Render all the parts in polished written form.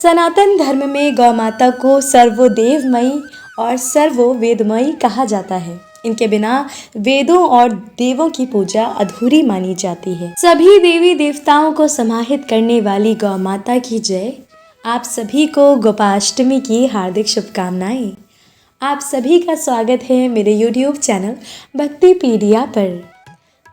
सनातन धर्म में गौ माता को सर्वदेवमयी और सर्ववेदमयी कहा जाता है। इनके बिना वेदों और देवों की पूजा अधूरी मानी जाती है। सभी देवी देवताओं को समाहित करने वाली गौ माता की जय। आप सभी को गोपाष्टमी की हार्दिक शुभकामनाएं। आप सभी का स्वागत है मेरे YouTube चैनल भक्तिपीडिया पर।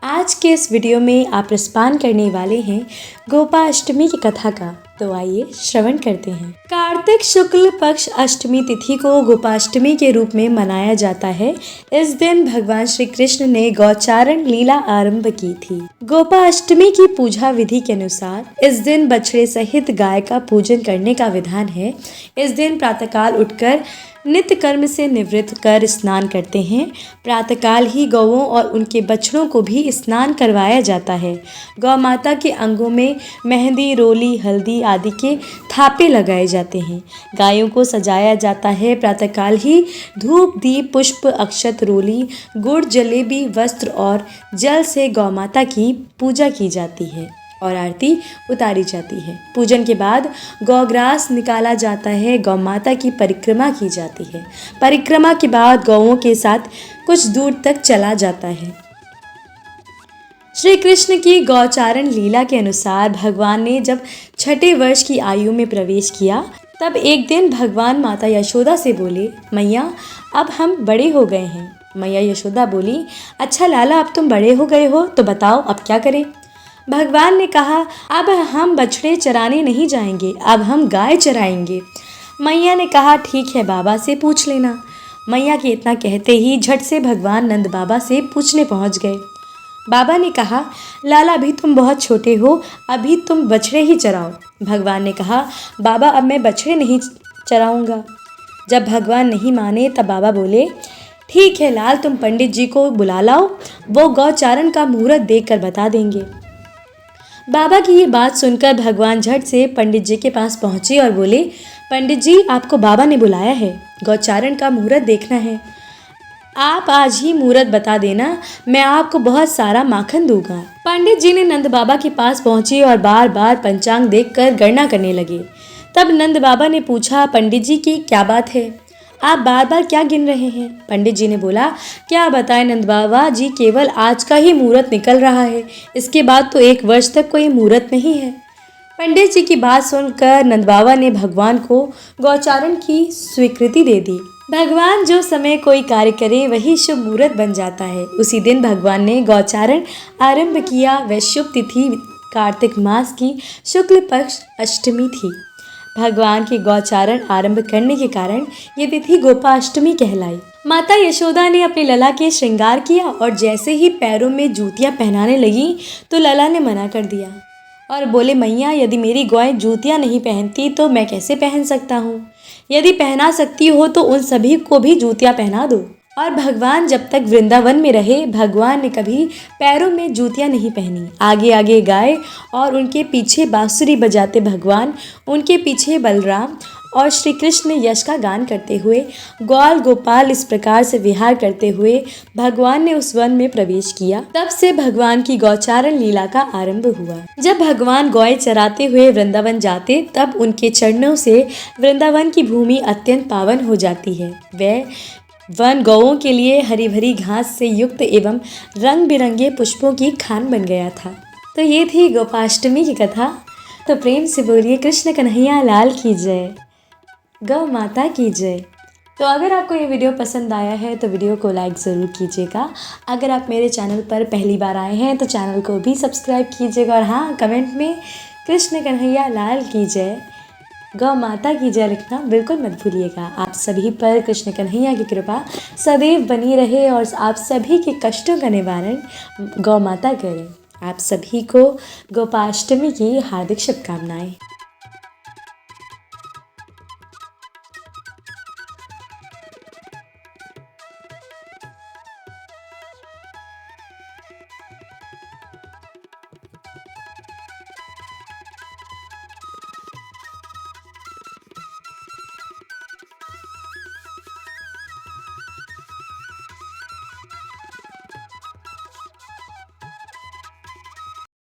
आज के इस वीडियो में आप रसपान करने वाले हैं गोपाष्टमी की कथा का, तो आइए श्रवण करते हैं। कार्तिक शुक्ल पक्ष अष्टमी तिथि को गोपाष्टमी के रूप में मनाया जाता है। इस दिन भगवान श्री कृष्ण ने गौचारण लीला आरंभ की थी। गोपाष्टमी की पूजा विधि के अनुसार इस दिन बछड़े सहित गाय का पूजन करने का विधान है। इस दिन प्रातःकाल उठकर नित्य कर्म से निवृत्त कर स्नान करते हैं। प्रातःकाल ही गौओं और उनके बछड़ों को भी स्नान करवाया जाता है। गौ माता के अंगों में मेहंदी, रोली, हल्दी आदि के थापे लगाए जाते हैं। गायों को सजाया जाता है। प्रातःकाल ही धूप, दीप, पुष्प, अक्षत, रोली, गुड़, जलेबी, वस्त्र और जल से गौ माता की पूजा की जाती है और आरती उतारी जाती है। पूजन के बाद गौग्रास निकाला जाता है। गौ माता की परिक्रमा की जाती है। परिक्रमा के बाद गौओं के साथ कुछ दूर तक चला जाता है। श्री कृष्ण की गौचारण लीला के अनुसार भगवान ने जब छठे वर्ष की आयु में प्रवेश किया, तब एक दिन भगवान माता यशोदा से बोले, मैया अब हम बड़े हो गए हैं। मैया यशोदा बोली, अच्छा लाला, अब तुम बड़े हो गए हो तो बताओ अब क्या करें। भगवान ने कहा, अब हम बछड़े चराने नहीं जाएंगे, अब हम गाय चराएंगे। मैया ने कहा, ठीक है, बाबा से पूछ लेना। मैया के इतना कहते ही झट से भगवान नंद बाबा से पूछने पहुंच गए। बाबा ने कहा, लाला अभी तुम बहुत छोटे हो, अभी तुम बछड़े ही चराओ। भगवान ने कहा, बाबा अब मैं बछड़े नहीं चराऊंगा। जब भगवान नहीं माने तब बाबा बोले, ठीक है लाल, तुम पंडित जी को बुला लाओ, वो गौचारण का मुहूर्त देखकर बता देंगे। बाबा की ये बात सुनकर भगवान झट से पंडित जी के पास पहुंचे और बोले, पंडित जी, आपको बाबा ने बुलाया है, गौचारण का मुहूर्त देखना है। आप आज ही मुहूर्त बता देना, मैं आपको बहुत सारा माखन दूंगा। पंडित जी ने नंद बाबा के पास पहुंचे और बार बार पंचांग देखकर गणना करने लगे। तब नंद बाबा ने पूछा, पंडित जी की क्या बात है, आप बार बार क्या गिन रहे हैं। पंडित जी ने बोला, क्या बताएं नंद बाबा जी, केवल आज का ही मुहूर्त निकल रहा है, इसके बाद तो 1 वर्ष तक कोई मुहूर्त नहीं है। पंडित जी की बात सुनकर नंद बाबा ने भगवान को गौचारण की स्वीकृति दे दी। भगवान जो समय कोई कार्य करे वही शुभ मुहूर्त बन जाता है। उसी दिन भगवान ने गौचारण आरंभ किया। वह शुभ तिथि कार्तिक मास की शुक्ल पक्ष अष्टमी थी। भगवान की गौचारण आरंभ करने के कारण ये तिथि गोपाष्टमी कहलाई। माता यशोदा ने अपने लला के श्रृंगार किया और जैसे ही पैरों में जूतियां पहनाने लगी तो लला ने मना कर दिया और बोले, मैया यदि मेरी गौएं जूतियां नहीं पहनती तो मैं कैसे पहन सकता हूँ। यदि पहना सकती हो तो उन सभी को भी जूतियां पहना दो। और भगवान जब तक वृंदावन में रहे, भगवान ने कभी पैरों में जूतियां नहीं पहनी। आगे आगे गाय और उनके पीछे बांसुरी बजाते भगवान, उनके पीछे बलराम और श्री कृष्ण यश का गान करते हुए ग्वाल गोपाल इस प्रकार से विहार करते हुए भगवान ने उस वन में प्रवेश किया। तब से भगवान की गौचारण लीला का आरंभ हुआ। जब भगवान गौएं चराते हुए वृंदावन जाते, तब उनके चरणों से वृंदावन की भूमि अत्यंत पावन हो जाती है। वह वन गौओं के लिए हरी भरी घास से युक्त एवं रंग बिरंगे पुष्पों की खान बन गया था। तो ये थी गोपाष्टमी की कथा। तो प्रेम से बोलिए कृष्ण कन्हैया लाल की जय, गौ माता की जय। तो अगर आपको ये वीडियो पसंद आया है तो वीडियो को लाइक ज़रूर कीजिएगा। अगर आप मेरे चैनल पर पहली बार आए हैं तो चैनल को भी सब्सक्राइब कीजिएगा। और हाँ, कमेंट में कृष्ण कन्हैया लाल की जय, गौ माता की जय लिखना बिल्कुल मत भूलिएगा। आप सभी पर कृष्ण कन्हैया की कृपा सदैव बनी रहे और आप सभी के कष्टों का निवारण गौ माता करें। आप सभी को गोपाष्टमी की हार्दिक शुभकामनाएं।